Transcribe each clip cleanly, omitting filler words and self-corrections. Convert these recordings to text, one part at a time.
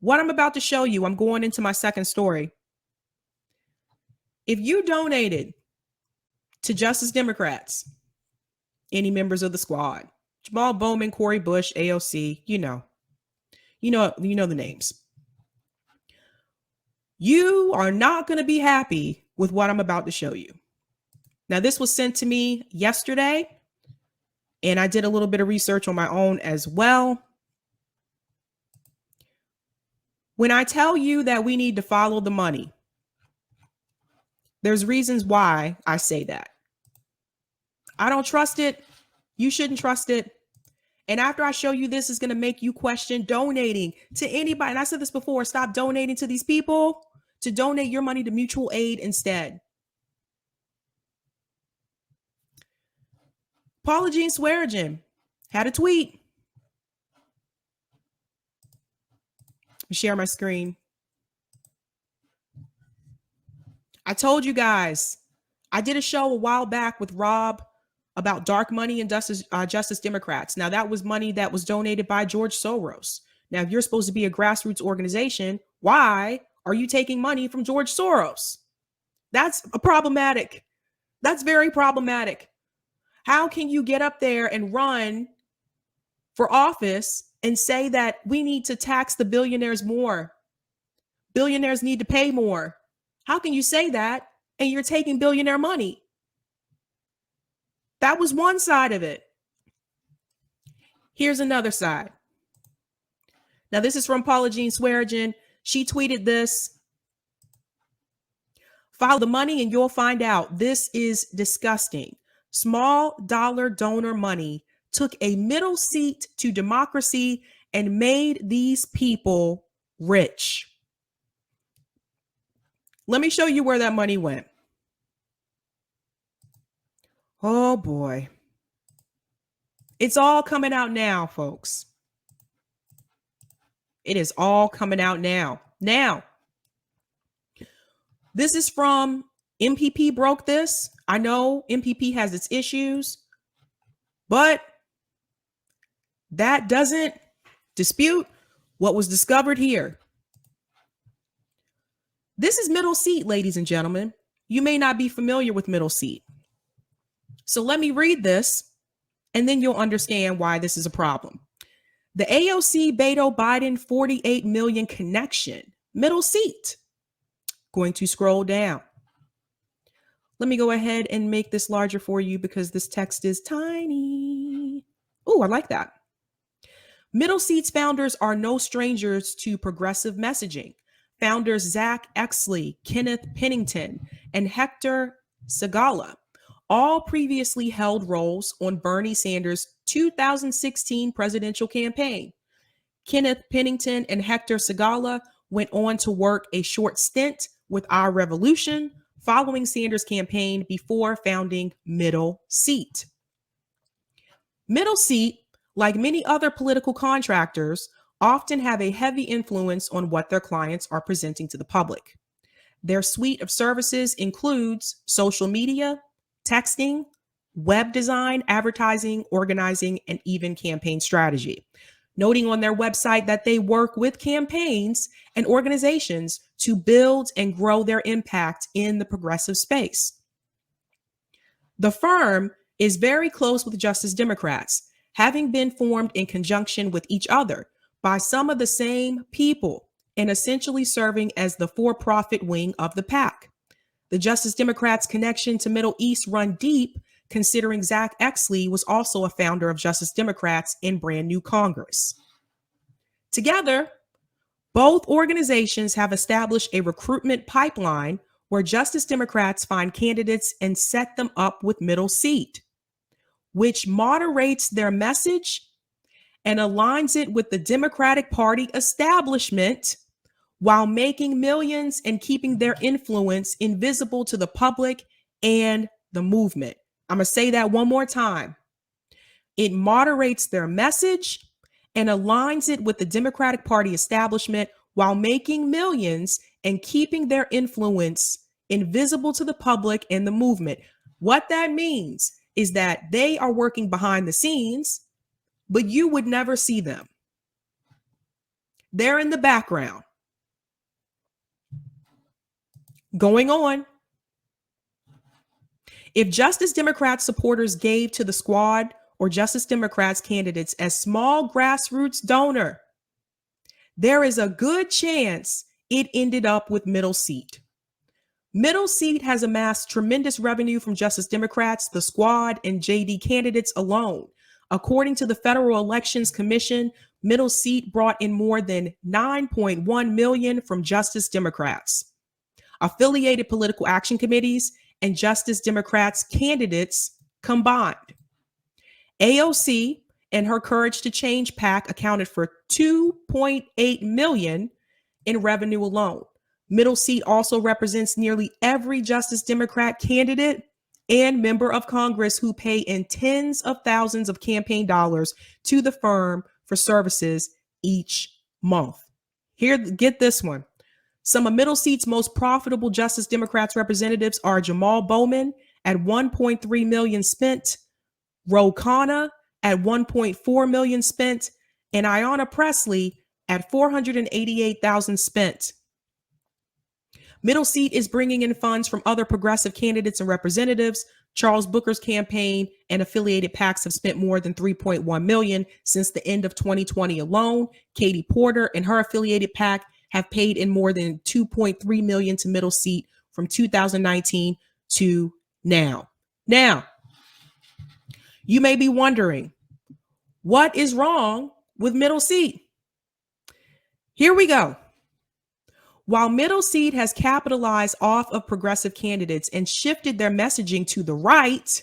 What I'm about to show you, I'm going into my second story. If you donated to Justice Democrats, any members of the squad, Jamal Bowman, Corey Bush, AOC, you know the names. You are not going to be happy with what I'm about to show you. Now, this was sent to me yesterday, and I did a little bit of research on my own as well. When I tell you that we need to follow the money, there's reasons why I say that. I don't trust it. You shouldn't trust it. And after I show you this, is going to make you question donating to anybody. And I said this before, stop donating to these people, to donate your money to mutual aid instead. Paula Jean Swearengin had a tweet. Share my screen. I told you guys, I did a show a while back with Rob about dark money and Justice Democrats. Now, that was money that was donated by George Soros. Now, if you're supposed to be a grassroots organization, why are you taking money from George Soros? That's problematic. That's very problematic. How can you get up there and run for office and say that we need to tax the billionaires more? Billionaires need to pay more. How can you say that and you're taking billionaire money? That was one side of it. Here's another side. Now, this is from Paula Jean Swearengin. She tweeted this. Follow the money and you'll find out. This is disgusting. Small dollar donor money took a middle seat to democracy and made these people rich. Let me show you where that money went. Oh boy. It's all coming out now, folks. It is all coming out now. Now, this is from MPP broke this. I know MPP has its issues, but that doesn't dispute what was discovered here. This is middle seat, ladies and gentlemen. You may not be familiar with middle seat. So let me read this, and then you'll understand why this is a problem. The AOC Beto Biden 48 million connection, middle seat. Going to scroll down. Let me go ahead and make this larger for you because this text is tiny. Oh, I like that. Middle seats founders are no strangers to progressive messaging. Founders Zach Exley, Kenneth Pennington, and Hector Segala all previously held roles on Bernie Sanders' 2016 presidential campaign. Kenneth Pennington and Hector Segala went on to work a short stint with Our Revolution following Sanders' campaign before founding Middle Seat. Middle Seat, like many other political contractors, often have a heavy influence on what their clients are presenting to the public. Their suite of services includes social media, texting, web design, advertising, organizing, and even campaign strategy. Noting on their website that they work with campaigns and organizations to build and grow their impact in the progressive space. The firm is very close with Justice Democrats, having been formed in conjunction with each other by some of the same people and essentially serving as the for-profit wing of the pack. The Justice Democrats' connection to Middle East run deep, considering Zach Exley was also a founder of Justice Democrats in brand new Congress. Together, both organizations have established a recruitment pipeline where Justice Democrats find candidates and set them up with Middle Seat, which moderates their message and aligns it with the Democratic Party establishment while making millions and keeping their influence invisible to the public and the movement. I'm going to say that one more time. It moderates their message and aligns it with the Democratic Party establishment while making millions and keeping their influence invisible to the public and the movement. What that means is that they are working behind the scenes, but you would never see them. They're in the background. Going on. If Justice Democrats supporters gave to the squad or Justice Democrats candidates as small grassroots donor, there is a good chance it ended up with middle seat. Middle seat has amassed tremendous revenue from Justice Democrats, the squad, and JD candidates alone. According to the Federal Elections Commission, middle seat brought in more than $9.1 million from Justice Democrats, affiliated political action committees, and Justice Democrats candidates combined. AOC and her Courage to Change PAC accounted for $2.8 million in revenue alone. Middle seat also represents nearly every Justice Democrat candidate and member of Congress who pay in tens of thousands of campaign dollars to the firm for services each month. Here, get this one. Some of middle seat's most profitable Justice Democrats representatives are Jamal Bowman at $1.3 million spent, Ro Khanna at $1.4 million spent, and Ayanna Pressley at $488,000 spent. Middle seat is bringing in funds from other progressive candidates and representatives. Charles Booker's campaign and affiliated PACs have spent more than $3.1 million since the end of 2020 alone. Katie Porter and her affiliated PAC have paid in more than $2.3 million to middle seat from 2019 to now. Now, you may be wondering, what is wrong with middle seat? Here we go. While middle seat has capitalized off of progressive candidates and shifted their messaging to the right,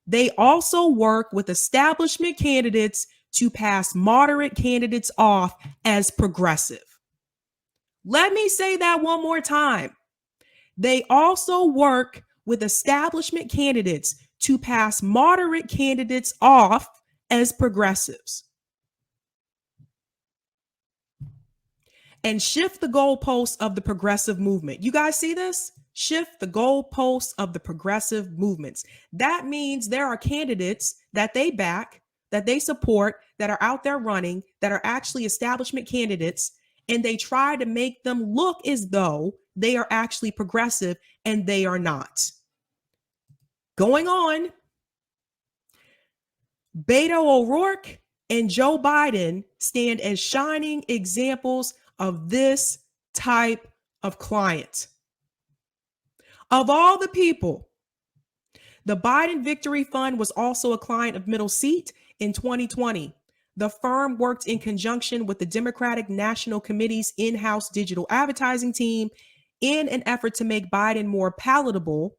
they also work with establishment candidates to pass moderate candidates off as progressive. Let me say that one more time. They also work with establishment candidates to pass moderate candidates off as progressives and shift the goalposts of the progressive movement. You guys see this? Shift the goalposts of the progressive movements. That means there are candidates that they back, that they support, that are out there running, that are actually establishment candidates, and they try to make them look as though they are actually progressive, and they are not. Going on, Beto O'Rourke and Joe Biden stand as shining examples of this type of client. Of all the people, the Biden Victory Fund was also a client of middle seat in 2020. The firm worked in conjunction with the Democratic National Committee's in-house digital advertising team in an effort to make Biden more palatable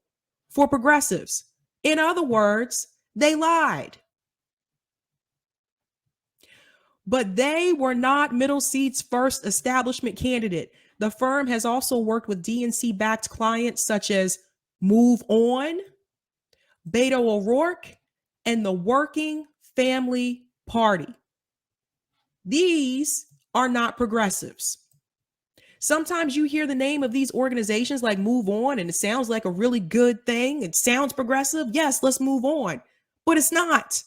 for progressives. In other words, they lied. But they were not middle seat's first establishment candidate. The firm has also worked with DNC-backed clients such as Move On, Beto O'Rourke, and the Working Family Party. These are not progressives. Sometimes you hear the name of these organizations like Move On, and it sounds like a really good thing. It sounds progressive. Yes, let's move on. But it's not.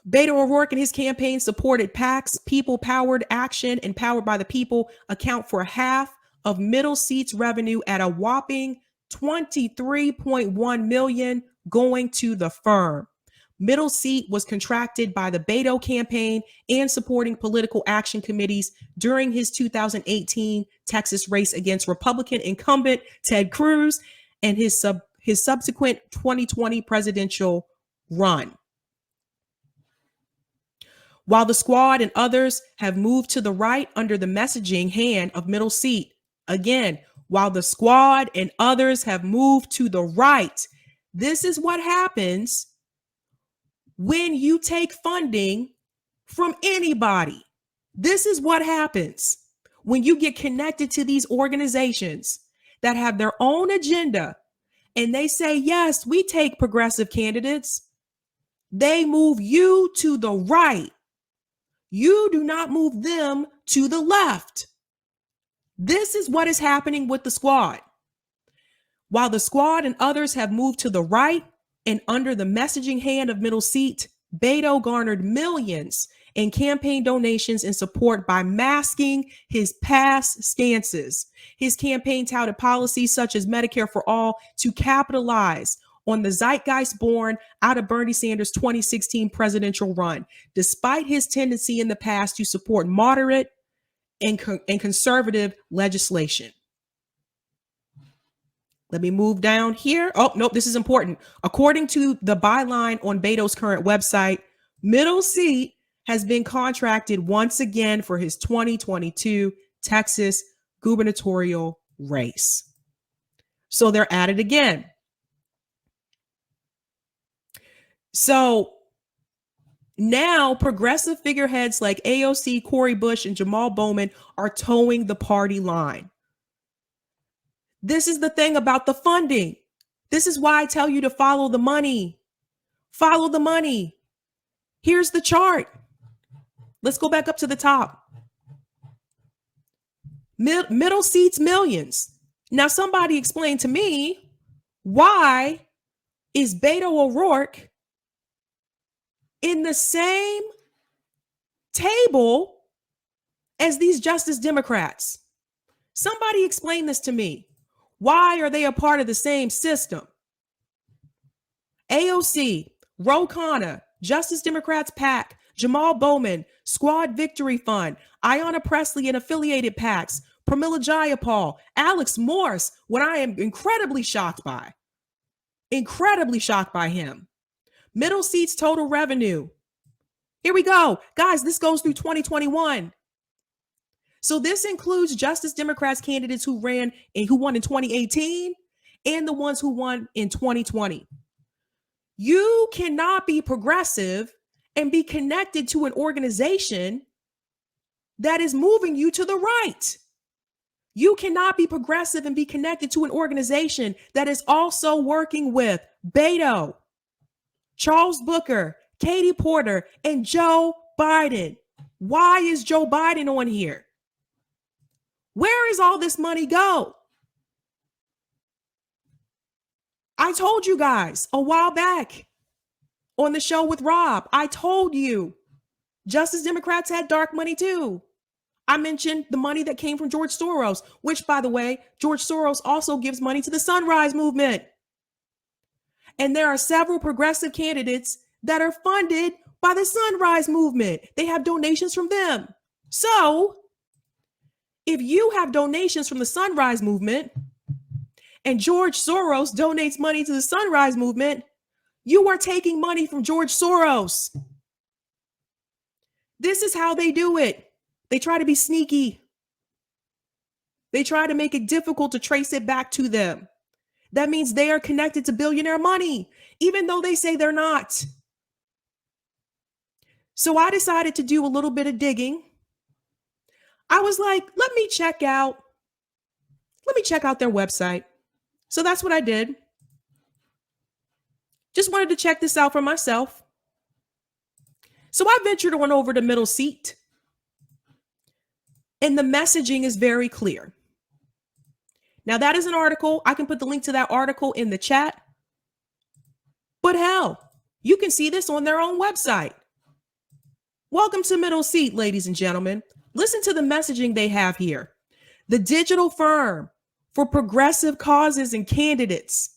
Beto O'Rourke and his campaign supported PACs, people-powered action, and powered by the people account for half of middle seat's revenue at a whopping $23.1 million going to the firm. Middle seat was contracted by the Beto campaign and supporting political action committees during his 2018 Texas race against Republican incumbent Ted Cruz and his subsequent 2020 presidential run. While the squad and others have moved to the right under the messaging hand of middle seat, again, while the squad and others have moved to the right, this is what happens when you take funding from anybody. This is what happens when you get connected to these organizations that have their own agenda and they say, yes, we take progressive candidates. They move you to the right. You do not move them to the left. This is what is happening with the squad. While the squad and others have moved to the right and under the messaging hand of middle seat, Beto garnered millions in campaign donations and support by masking his past stances. His campaign touted policies such as Medicare for All to capitalize on the zeitgeist born out of Bernie Sanders' 2016 presidential run, despite his tendency in the past to support moderate and conservative legislation. Let me move down here. Oh, nope, this is important. According to the byline on Beto's current website, Middle Seat has been contracted once again for his 2022 Texas gubernatorial race. So they're at it again. So now progressive figureheads like AOC, Cori Bush, and Jamal Bowman are towing the party line. This is the thing about the funding. This is why I tell you to follow the money. Follow the money. Here's the chart. Let's go back up to the top. Middle seats, millions. Now, somebody explain to me, why is Beto O'Rourke in the same table as these Justice Democrats? Somebody explain this to me. Why are they a part of the same system? AOC, Ro Khanna, Justice Democrats PAC, Jamal Bowman, Squad Victory Fund, Ayanna Pressley and affiliated PACs, Pramila Jayapal, Alex Morse, what I am incredibly shocked by him. Middle seats total revenue. Here we go. Guys, this goes through 2021. So this includes Justice Democrats candidates who won in 2018 and the ones who won in 2020. You cannot be progressive and be connected to an organization that is moving you to the right. You cannot be progressive and be connected to an organization that is also working with Beto, Charles Booker, Katie Porter, and Joe Biden. Why is Joe Biden on here? Where is all this money go? I told you guys a while back on the show with Rob, I told you Justice Democrats had dark money too. I mentioned the money that came from George Soros, which, by the way, George Soros also gives money to the Sunrise Movement. And there are several progressive candidates that are funded by the Sunrise Movement. They have donations from them. So if you have donations from the Sunrise Movement and George Soros donates money to the Sunrise Movement, you are taking money from George Soros. This is how they do it. They try to be sneaky. They try to make it difficult to trace it back to them. That means they are connected to billionaire money, even though they say they're not. So I decided to do a little bit of digging. I was like, let me check out their website. So that's what I did. Just wanted to check this out for myself. So I ventured on over to Middle Seat. And the messaging is very clear. Now, that is an article. I can put the link to that article in the chat. But hell, you can see this on their own website. Welcome to Middle Seat, ladies and gentlemen. Listen to the messaging they have here. The digital firm for progressive causes and candidates.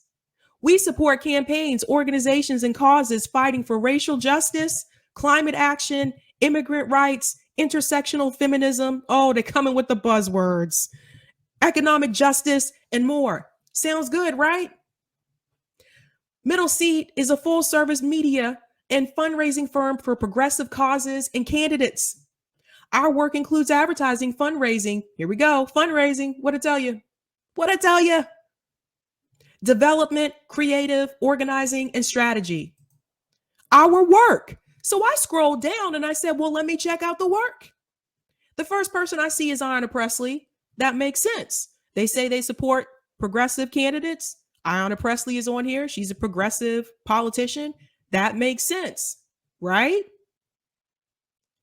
We support campaigns, organizations, and causes fighting for racial justice, climate action, immigrant rights, intersectional feminism. Oh, they're coming with the buzzwords. Economic justice and more. Sounds good, right? Middle Seat is a full-service media and fundraising firm for progressive causes and candidates. Our work includes advertising, fundraising. Here we go. Fundraising. What I tell you? Development, creative, organizing, and strategy. Our work. So I scrolled down and I said, well, let me check out the work. The first person I see is Ayanna Pressley. That makes sense. They say they support progressive candidates. Ayanna Pressley is on here. She's a progressive politician. That makes sense, right?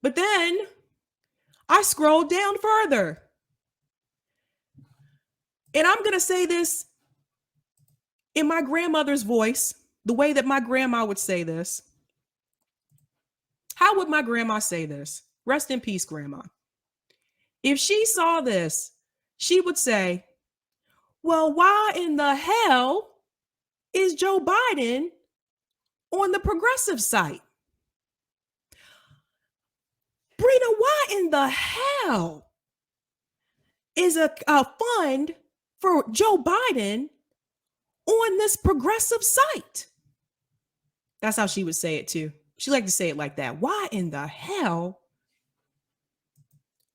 But then I scrolled down further. And I'm going to say this in my grandmother's voice, the way that my grandma would say this. How would my grandma say this? Rest in peace, grandma. If she saw this, she would say, well, why in the hell is Joe Biden on the progressive site? Brina, why in the hell is a fund for Joe Biden on this progressive site? That's how she would say it too. She liked to say it like that. Why in the hell?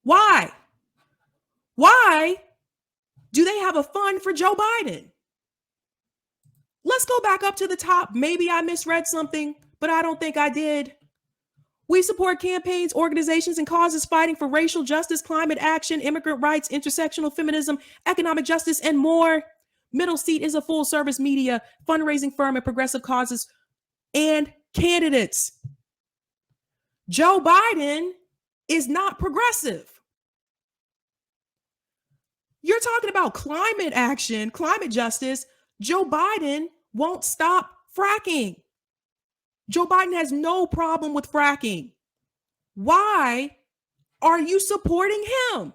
Why? Why do they have a fund for Joe Biden? Let's go back up to the top. Maybe I misread something, but I don't think I did. We support campaigns, organizations, and causes fighting for racial justice, climate action, immigrant rights, intersectional feminism, economic justice, and more. Middle Seat is a full-service media fundraising firm and progressive causes and candidates. Joe Biden is not progressive. You're talking about climate action, climate justice. Joe Biden won't stop fracking. Joe Biden has no problem with fracking. Why are you supporting him?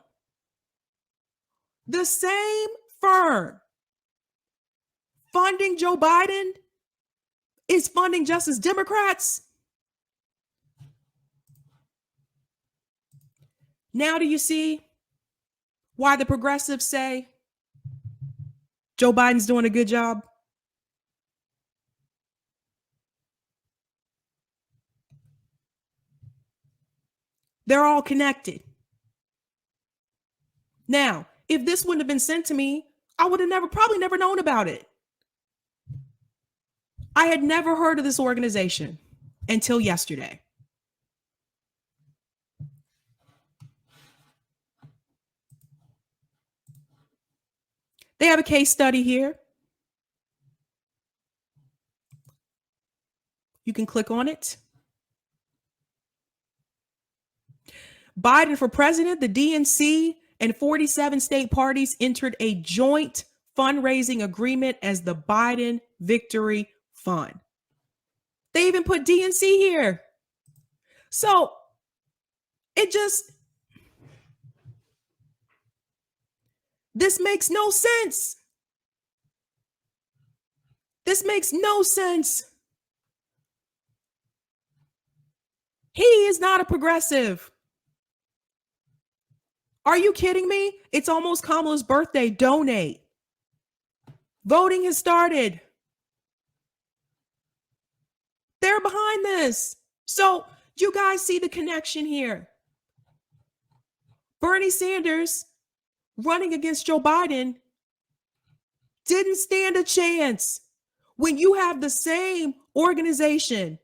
The same firm funding Joe Biden is funding Justice Democrats. Now do you see why the progressives say Joe Biden's doing a good job? They're all connected. Now, if this wouldn't have been sent to me, I would have probably never known about it. I had never heard of this organization until yesterday. They have a case study here. You can click on it. Biden for president, the DNC and 47 state parties entered a joint fundraising agreement as the Biden Victory Fund. They even put DNC here. So this makes no sense. This makes no sense. He is not a progressive. Are you kidding me? It's almost Kamala's birthday. Donate. Voting has started. They're behind this. So you guys see the connection here. Bernie Sanders running against Joe Biden didn't stand a chance when you have the same organization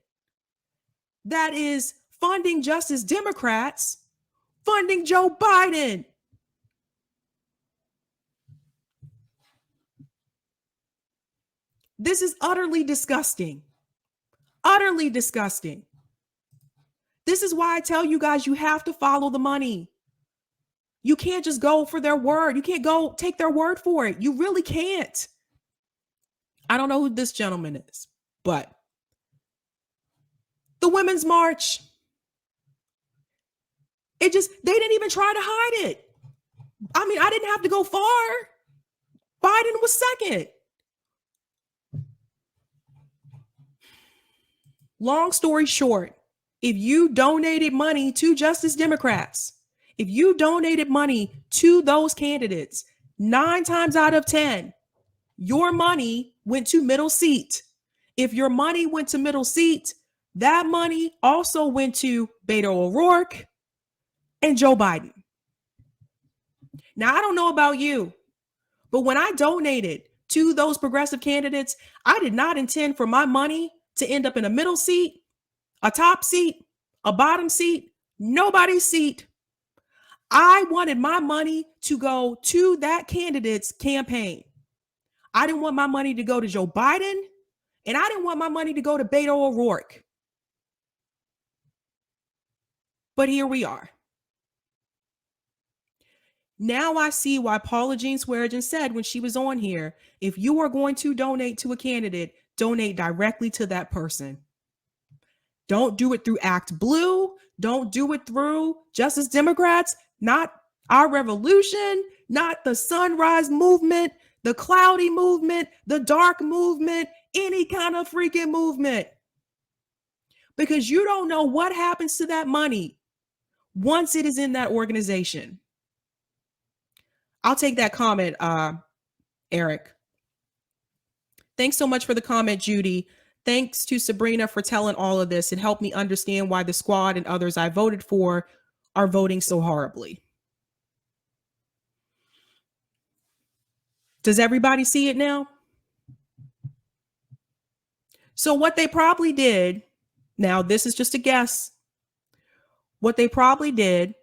that is funding Justice Democrats funding Joe Biden. This is utterly disgusting. Utterly disgusting. This is why I tell you guys, you have to follow the money. You can't just go for their word. You can't go take their word for it. You really can't. I don't know who this gentleman is, but the Women's March, they didn't even try to hide it. I mean, I didn't have to go far. Biden was second. Long story short, if you donated money to Justice Democrats, if you donated money to those candidates, 9 times out of 10, your money went to middle seat. If your money went to middle seat, that money also went to Beto O'Rourke and Joe Biden. Now, I don't know about you, but when I donated to those progressive candidates, I did not intend for my money to end up in a middle seat, a top seat, a bottom seat, nobody's seat. I wanted my money to go to that candidate's campaign. I didn't want my money to go to Joe Biden, and I didn't want my money to go to Beto O'Rourke. But here we are. Now I see why Paula Jean Swearengin said when she was on here, if you are going to donate to a candidate, donate directly to that person. Don't do it through Act Blue. Don't do it through Justice Democrats, not our revolution, not the Sunrise Movement, the Cloudy Movement, the Dark Movement, any kind of freaking movement. Because you don't know what happens to that money once it is in that organization. I'll take that comment, Eric. Thanks so much for the comment, Judy. Thanks to Sabrina for telling all of this. It helped me understand why the squad and others I voted for are voting so horribly. Does everybody see it now? So what they probably did, now this is just a guess, what they probably did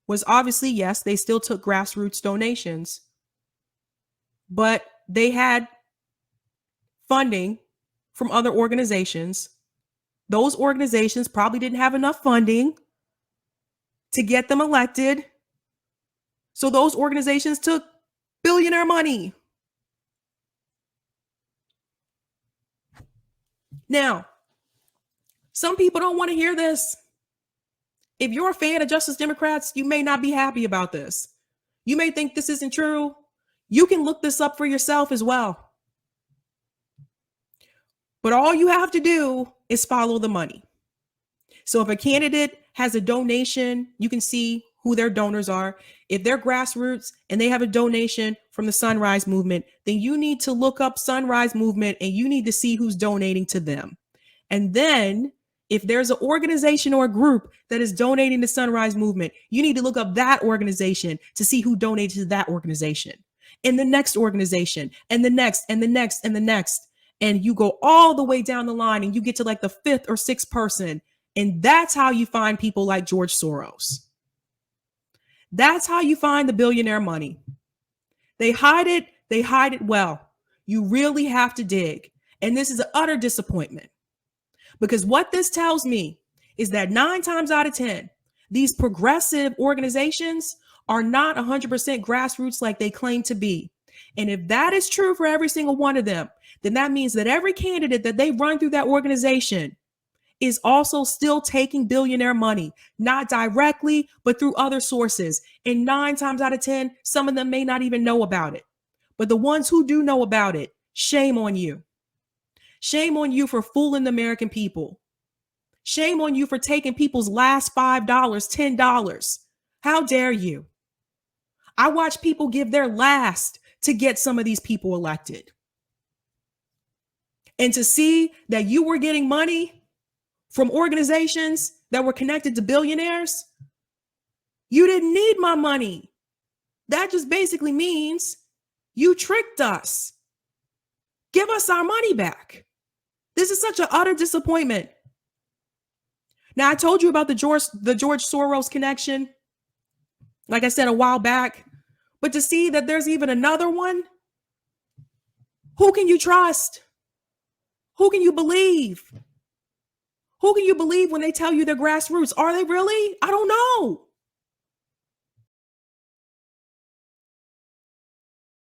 was obviously, yes, they still took grassroots donations, but they had funding from other organizations. Those organizations probably didn't have enough funding to get them elected. So those organizations took billionaire money. Now, some people don't want to hear this. If you're a fan of Justice Democrats, you may not be happy about this. You may think this isn't true. You can look this up for yourself as well. But all you have to do is follow the money. So if a candidate has a donation, you can see who their donors are. If they're grassroots and they have a donation from the Sunrise Movement, then you need to look up Sunrise Movement and you need to see who's donating to them. And then if there's an organization or a group that is donating to Sunrise Movement, you need to look up that organization to see who donated to that organization, and the next organization, and the next, and the next, and the next. And you go all the way down the line and you get to like the fifth or sixth person. And that's how you find people like George Soros. That's how you find the billionaire money. They hide it. They hide it well. You really have to dig. And this is an utter disappointment. Because what this tells me is that 9 times out of 10, these progressive organizations are not 100% grassroots like they claim to be. And if that is true for every single one of them, then that means that every candidate that they run through that organization is also still taking billionaire money, not directly, but through other sources. And 9 times out of 10, some of them may not even know about it. But the ones who do know about it, shame on you. Shame on you for fooling the American people. Shame on you for taking people's last $5, $10. How dare you? I watch people give their last to get some of these people elected. And to see that you were getting money from organizations that were connected to billionaires, you didn't need my money. That just basically means you tricked us. Give us our money back. This is such an utter disappointment. Now, I told you about the George Soros connection, like I said a while back, but to see that there's even another one, who can you trust? Who can you believe? Who can you believe when they tell you they're grassroots? Are they really? I don't know.